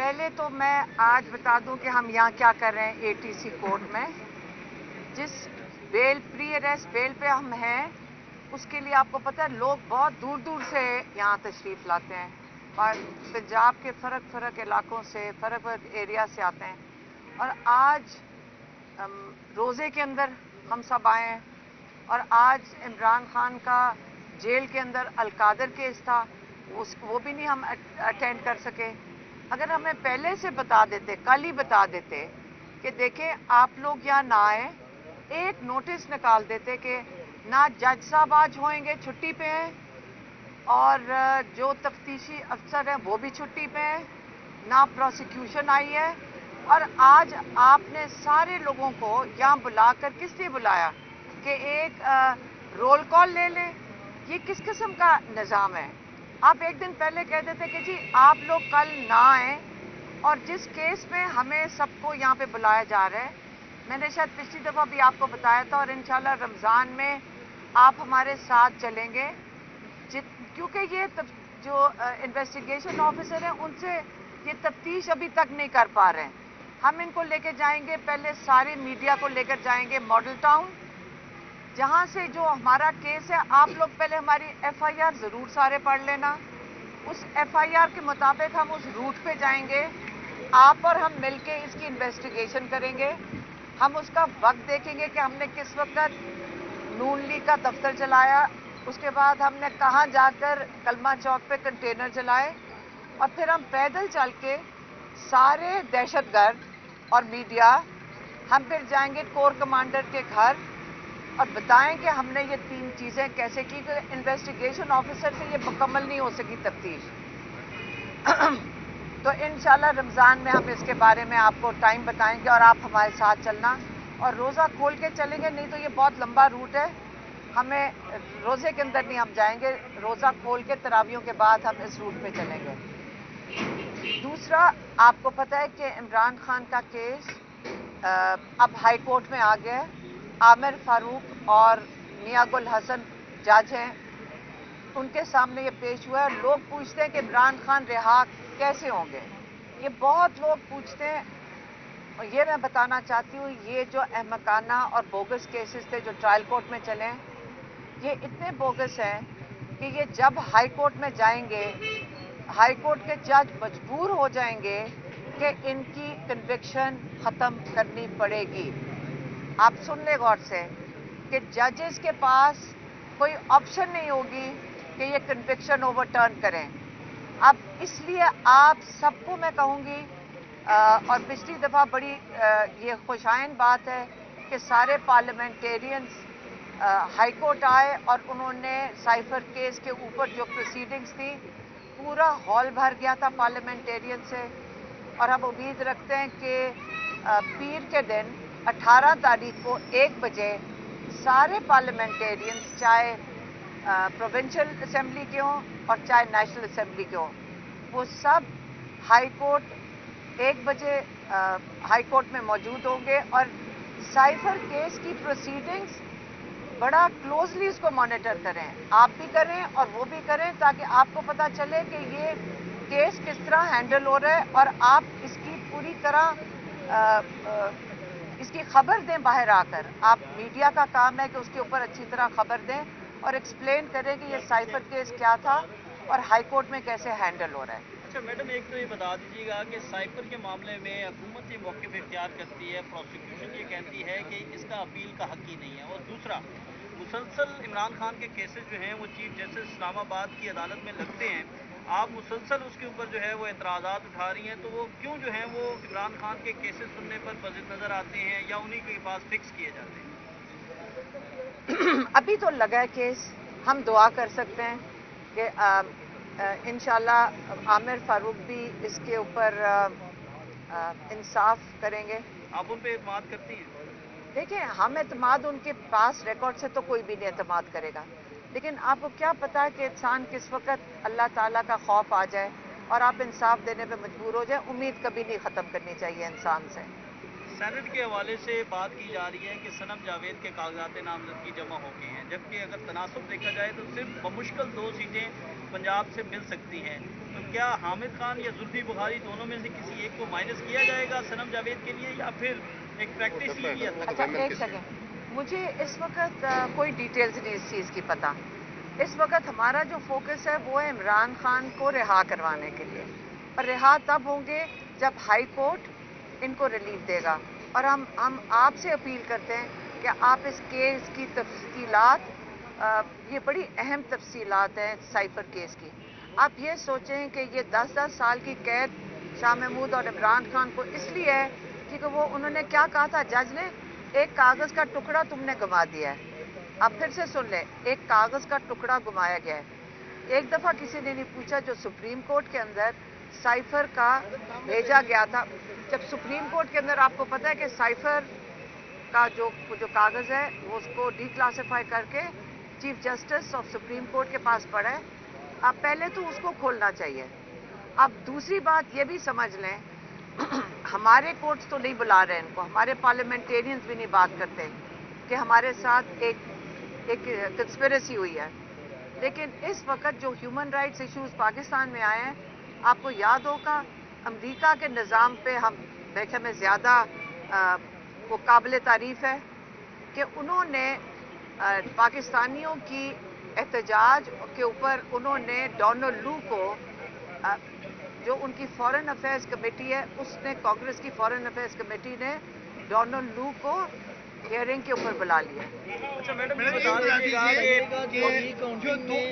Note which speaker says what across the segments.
Speaker 1: پہلے تو میں آج بتا دوں کہ ہم یہاں کیا کر رہے ہیں اے ٹی سی کورٹ میں. جس بیل پری اریسٹ بیل پہ ہم ہیں اس کے لیے آپ کو پتہ ہے لوگ بہت دور دور سے یہاں تشریف لاتے ہیں. پنجاب کے فرق علاقوں سے فرق ایریا سے آتے ہیں. اور آج روزے کے اندر ہم سب آئے ہیں. اور آج عمران خان کا جیل کے اندر القادر کیس تھا, وہ بھی نہیں ہم اٹینڈ کر سکے. اگر ہمیں پہلے سے بتا دیتے, کل ہی بتا دیتے کہ دیکھیں آپ لوگ یہاں نہ آئیں, ایک نوٹس نکال دیتے کہ نہ جج صاحب آج ہوئیں گے, چھٹی پہ ہیں, اور جو تفتیشی افسر ہیں وہ بھی چھٹی پہ ہیں, نہ پروسیکیوشن آئی ہے, اور آج آپ نے سارے لوگوں کو یہاں بلا کر کس لیے بلایا کہ ایک رول کال لے لیں. یہ کس قسم کا نظام ہے؟ آپ ایک دن پہلے کہہ دیتے کہ جی آپ لوگ کل نہ آئیں, اور جس کیس میں ہمیں سب کو یہاں پہ بلایا جا رہا ہے, میں نے شاید پچھلی دفعہ بھی آپ کو بتایا تھا, اور انشاءاللہ رمضان میں آپ ہمارے ساتھ چلیں گے, کیونکہ یہ جو انویسٹیگیشن آفیسر ہیں ان سے یہ تفتیش ابھی تک نہیں کر پا رہے ہیں. ہم ان کو لے کے جائیں گے, پہلے سارے میڈیا کو لے کر جائیں گے ماڈل ٹاؤن, جہاں سے جو ہمارا کیس ہے. آپ لوگ پہلے ہماری ایف آئی آر ضرور سارے پڑھ لینا. اس ایف آئی آر کے مطابق ہم اس روٹ پہ جائیں گے, آپ اور ہم مل کے اس کی انویسٹیگیشن کریں گے. ہم اس کا وقت دیکھیں گے کہ ہم نے کس وقت نون لیگ کا دفتر چلایا, اس کے بعد ہم نے کہاں جا کر کلمہ چوک پہ کنٹینر چلائے, اور پھر ہم پیدل چل کے سارے دہشت گرد اور میڈیا, ہم پھر جائیں گے کور کمانڈر کے گھر اور بتائیں کہ ہم نے یہ 3 چیزیں کیسے کی, کہ انویسٹیگیشن آفیسر سے یہ مکمل نہیں ہو سکی تفتیش. تو انشاءاللہ رمضان میں ہم اس کے بارے میں آپ کو ٹائم بتائیں گے, اور آپ ہمارے ساتھ چلنا, اور روزہ کھول کے چلیں گے, نہیں تو یہ بہت لمبا روٹ ہے, ہمیں روزے کے اندر نہیں ہم جائیں گے, روزہ کھول کے تراویحوں کے بعد ہم اس روٹ پہ چلیں گے. دوسرا, آپ کو پتہ ہے کہ عمران خان کا کیس اب ہائی کورٹ میں آ گیا ہے. عامر فاروق اور میاں گل حسن جج ہیں, ان کے سامنے یہ پیش ہوا ہے. لوگ پوچھتے ہیں کہ عمران خان رہا کیسے ہوں گے, یہ بہت لوگ پوچھتے ہیں. اور یہ میں بتانا چاہتی ہوں, یہ جو احمقانہ اور بوگس کیسز تھے جو ٹرائل کورٹ میں چلے ہیں, یہ اتنے بوگس ہیں کہ یہ جب ہائی کورٹ میں جائیں گے, ہائی کورٹ کے جج مجبور ہو جائیں گے کہ ان کی کنوکشن ختم کرنی پڑے گی. آپ سن لیں غور سے کہ ججز کے پاس کوئی آپشن نہیں ہوگی کہ یہ کنوکشن اوور ٹرن کریں. اب اس لیے آپ سب کو میں کہوں گی, اور پچھلی دفعہ بڑی یہ خوشائن بات ہے کہ سارے پارلیمنٹیرینز ہائی کورٹ آئے, اور انہوں نے سائفر کیس کے اوپر جو پروسیڈنگز تھی, پورا ہال بھر گیا تھا پارلیمنٹیرین سے. اور ہم امید رکھتے ہیں کہ پیر کے دن 18 تاریخ کو 1 بجے سارے پارلیمنٹیرینز, چاہے پروونشل اسمبلی کے ہوں اور چاہے نیشنل اسمبلی کے ہوں, وہ سب ہائی کورٹ 1 بجے ہائی کورٹ میں موجود ہوں گے, اور سائفر کیس کی پروسیڈنگز بڑا کلوزلی اس کو مانیٹر کریں. آپ بھی کریں اور وہ بھی کریں, تاکہ آپ کو پتہ چلے کہ یہ کیس کس طرح ہینڈل ہو رہا ہے, اور آپ اس کی پوری طرح اس کی خبر دیں باہر آ کر. آپ میڈیا کا کام ہے کہ اس کے اوپر اچھی طرح خبر دیں اور ایکسپلین کریں کہ یہ سائفر کیس کیا تھا اور ہائی کورٹ میں کیسے ہینڈل ہو رہا ہے.
Speaker 2: اچھا میڈم, ایک تو یہ بتا دیجیے گا کہ سائفر کے معاملے میں حکومت یہ موقف اختیار کرتی ہے, پروسیکیوشن یہ کہتی ہے کہ اس کا اپیل کا حق ہی نہیں ہے, اور دوسرا مسلسل عمران خان کے کیسز جو ہیں وہ چیف جسٹس اسلام آباد کی عدالت میں لگتے ہیں, آپ مسلسل اس کے اوپر جو ہے وہ اعتراضات اٹھا رہی ہیں, تو وہ کیوں جو ہیں وہ عمران خان کے کیسز سننے پر بضد نظر آتے ہیں, یا انہی کے پاس فکس کیے جاتے ہیں؟
Speaker 1: ابھی تو لگا ہے کیس, ہم دعا کر سکتے ہیں کہ انشاءاللہ عامر فاروق بھی اس کے اوپر انصاف کریں گے.
Speaker 2: آپ ان پہ اعتماد کرتی ہیں؟
Speaker 1: دیکھیں, ہم اعتماد ان کے پاس ریکارڈ سے تو کوئی بھی نہیں اعتماد کرے گا, لیکن آپ کو کیا پتا کہ انسان کس وقت اللہ تعالیٰ کا خوف آ جائے اور آپ انصاف دینے پہ مجبور ہو جائیں. امید کبھی نہیں ختم کرنی چاہیے انسان سے.
Speaker 2: सैनेट के हवाले से बात की जा रही है कि सनम जावेद के कागजात नामजदगी जमा हो गए हैं, जबकि अगर तनासब देखा जाए तो सिर्फ बमुश्किल 2 सीटें पंजाब से मिल सकती हैं। तो क्या हामिद खान या जुल्फी बुखारी दोनों में से किसी एक को माइनस किया जाएगा सनम जावेद के लिए, या फिर एक प्रैक्टिस ही है?
Speaker 1: अच्छा एक सेकेंड, मुझे इस वक्त कोई डिटेल्स नहीं इस चीज़ की पता। इस वक्त हमारा जो फोकस है वो है इमरान खान को रिहा करवाने के लिए, और रिहा तब होंगे जब हाई कोर्ट इनको रिलीफ देगा। और हम आपसे अपील करते हैं कि आप इस केस की तफसीलात, ये बड़ी अहम तफसीलात हैं साइफर केस की। आप ये सोचें कि ये 10-10 साल की कैद शाह महमूद और इमरान खान को इसलिए है क्योंकि वो उन्होंने क्या कहा था जज ने, एक कागज़ का टुकड़ा तुमने गंवा दिया है। अब फिर से सुन लें, एक कागज़ का टुकड़ा गुमाया गया है। एक दफ़ा किसी ने नहीं पूछा, जो सुप्रीम कोर्ट के अंदर साइफर का भेजा गया था, जब सुप्रीम कोर्ट के अंदर आपको पता है कि साइफर का जो कागज़ है वो उसको डिक्लासिफाई करके chief justice of supreme court के पास पड़ा है। अब पहले तो उसको खोलना चाहिए। अब दूसरी बात ये भी समझ लें हमारे कोर्ट्स तो नहीं बुला रहे इनको, हमारे पार्लियामेंटेरियंस भी नहीं बात करते कि हमारे साथ एक कंस्पिरेसी हुई है। लेकिन इस वक्त जो ह्यूमन राइट्स इश्यूज पाकिस्तान में आए हैं, आपको याद होगा अमेरिका के निज़ाम पे हम देखे में ज़्यादा वो काबिल तारीफ़ है कि उन्होंने पाकिस्तानियों की एहतजाज के ऊपर उन्होंने डोनाल्ड लू को, जो उनकी फॉरेन अफेयर्स कमेटी है, उसने कांग्रेस की फॉरेन अफेयर्स कमेटी ने डोनाल्ड लू को हियरिंग के ऊपर बुला लिया।
Speaker 2: अच्छा मैडम,
Speaker 3: जो रीकाउंटिंग में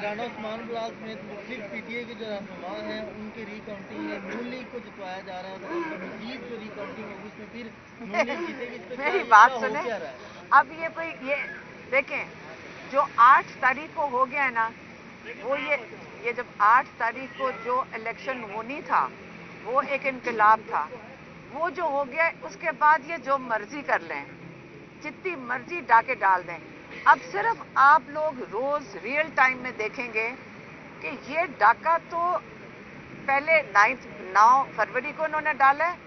Speaker 3: राना उस्मान बुलाग समेत मुख्तलिफ पीटीए के जो रहनुमा हैं उनके रीकाउंटिंग में नून लीग को जितवाया जा रहा है, और मजीद जो रीकाउंटिंग होगी उसमें फिर नून लीग जीतेगी। इस पे
Speaker 1: मेरी बात सुने, अब ये देखें, जो 8 तारीख को हो गया है ना, वो ये जब 8 तारीख को जो इलेक्शन होनी था वो एक इनकलाब था, वो जो हो गया उसके बाद ये जो मर्जी कर लें, जितनी मर्जी डाके डाल दें। अब सिर्फ आप लोग रोज रियल टाइम में देखेंगे कि ये डाका तो पहले 9 फरवरी को उन्होंने डाला है,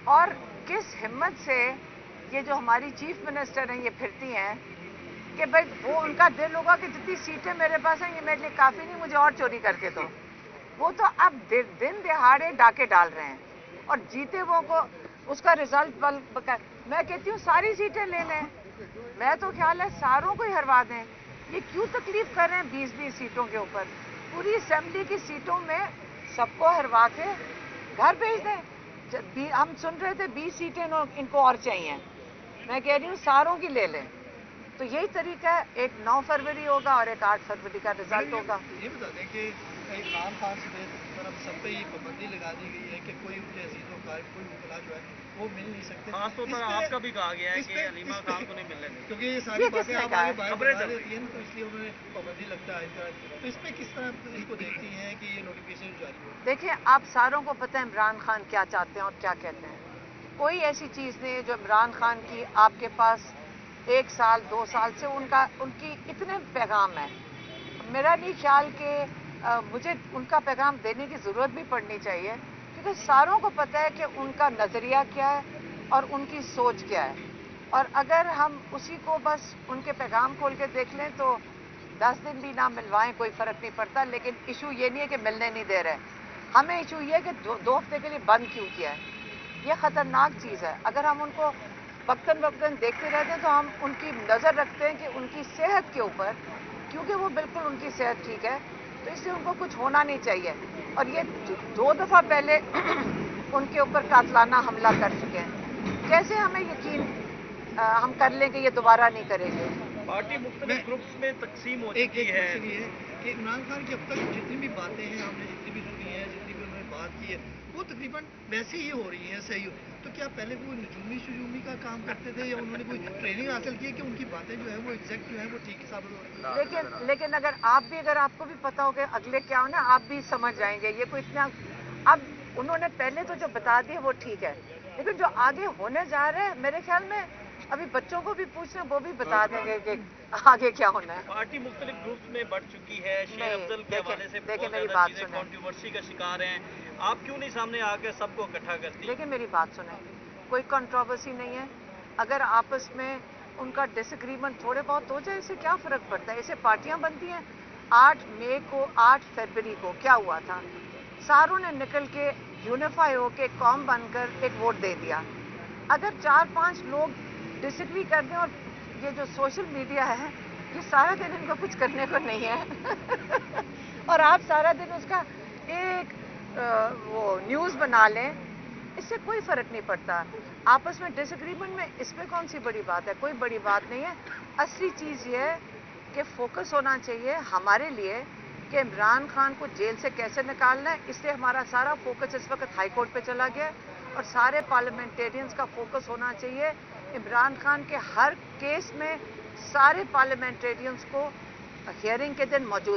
Speaker 1: और किस हिम्मत से ये जो हमारी चीफ मिनिस्टर हैं ये फिरती हैं कि भाई वो उनका दिल होगा कि जितनी सीटें मेरे पास हैं ये मेरे लिए काफ़ी नहीं, मुझे और चोरी करके दो। वो तो अब दिन दिहाड़े डाके डाल रहे हैं, और जीते वो को उसका रिजल्ट मैं कहती हूँ सारी सीटें ले लें। मैं तो ख्याल है सारों को ही हरवा दें। ये क्यों तकलीफ कर रहे हैं 20-20 सीटों के ऊपर? पूरी असेंबली की सीटों में सबको हरवा के घर भेज दें। हम सुन रहे थे 20 सीटें इनको और चाहिए, मैं कह रही हूँ सारों की ले लें। तो यही तरीका है, एक 9 फरवरी होगा और एक 8 फरवरी का रिजल्ट होगा।
Speaker 3: ये बता दें कि इमरान खान से तरफ सब पे ये पाबंदी लगा दी गई है कि कोई अजीजों का कोई मुखला जो है वो मिल नहीं सकते।
Speaker 2: खासतौर पर आपका भी कहा गया है कि अलीमा खान को नहीं मिलने देंगे,
Speaker 3: क्योंकि ये सारी बातें आप आगे बाहर बता देती हैं, तो इसलिए उन्होंने पाबंदी लगता है। तो इस पर किस तरह इसको देखती हैं कि ये नोटिफिकेशन जारी हो?
Speaker 1: देखिए, आप सारों को पता है इमरान खान क्या चाहते हैं और क्या कहते हैं। कोई ऐसी चीज़ नहीं है जो इमरान खान की आपके पास 1 साल 2 साल से उनकी इतने पैगाम है। मेरा नहीं ख्याल कि मुझे उनका पैगाम देने की ज़रूरत भी पड़नी चाहिए, क्योंकि सारों को पता है कि उनका नज़रिया क्या है और उनकी सोच क्या है। और अगर हम उसी को बस उनके पैगाम खोल के देख लें तो 10 दिन भी ना मिलवाएं कोई फ़र्क नहीं पड़ता। लेकिन इशू ये नहीं है कि मिलने नहीं दे रहे, हमें इशू ये है कि 2 हफ्ते के लिए बंद क्यों किया है। ये ख़तरनाक चीज़ है। अगर हम उनको वक्तन देखते रहते हैं तो हम उनकी नज़र रखते हैं कि उनकी सेहत के ऊपर, क्योंकि वो बिल्कुल उनकी सेहत ठीक है तो इसलिए उनको कुछ होना नहीं चाहिए। और ये 2 दफ़ा पहले उनके ऊपर कातलाना हमला कर चुके हैं, कैसे हमें यकीन हम कर लें कि ये दोबारा नहीं करेंगे।
Speaker 2: पार्टी मुख्तलिफ ग्रुप्स में तकसीम हो चुकी है
Speaker 3: कि इमरान खान की अब तक जितनी भी बातें हैं, हमने जितनी भी सुनी है, जितनी भी उन्होंने बात की है, वो तकरीबन वैसे ही हो रही हैं, सही। तो क्या पहले कोई नजूमी का काम करते थे या उन्होंने कोई ट्रेनिंग हासिल की है कि उनकी बातें जो है वो एग्जैक्ट जो है वो ठीक साबित हो रही है?
Speaker 1: लेकिन अगर आपको भी पता हो कि अगले क्या हो ना, आप भी समझ जाएंगे। ये कोई इतना, अब उन्होंने पहले तो जो बता दिया वो ठीक है, लेकिन जो आगे होने जा रहे हैं मेरे ख्याल में अभी बच्चों को भी पूछना, वो भी बता देंगे कि आगे क्या होना है।
Speaker 2: पार्टी मुख्तलिफ ग्रुप्स में बढ़ चुकी है, शेर अफजल के हवाले से
Speaker 1: देखिए मेरी
Speaker 2: बहुत
Speaker 1: बात
Speaker 2: चीजें
Speaker 1: सुने,
Speaker 2: कंट्रोवर्सी का शिकार हैं। आप क्यों नहीं सामने आकर सबको इकट्ठा करती?
Speaker 1: देखिए मेरी बात सुने, कोई कंट्रोवर्सी नहीं है। अगर आपस में उनका डिसएग्रीमेंट थोड़े बहुत हो जाए, इससे क्या फर्क पड़ता है? इससे पार्टियां बनती हैं। 8 मई को, 8 फरवरी को क्या हुआ था? सारों ने निकल के यूनिफाई होके कौम बनकर एक वोट दे दिया। अगर 4-5 लोग डिसएग्री कर दें, और ये जो सोशल मीडिया है, ये सारा दिन इनको कुछ करने को नहीं है और आप सारा दिन उसका एक वो न्यूज़ बना लें, इससे कोई फर्क नहीं पड़ता। आपस में डिसएग्रीमेंट में इसमें कौन सी बड़ी बात है? कोई बड़ी बात नहीं है। असली चीज़ ये है कि फोकस होना चाहिए हमारे लिए कि इमरान खान को जेल से कैसे निकालना है। इसलिए हमारा सारा फोकस इस वक्त हाई कोर्ट पे चला गया है, और सारे पार्लियामेंटेरियंस का फोकस होना चाहिए इमरान खान के हर केस में सारे पार्लियामेंटेरियंस को हियरिंग के दिन मौजूद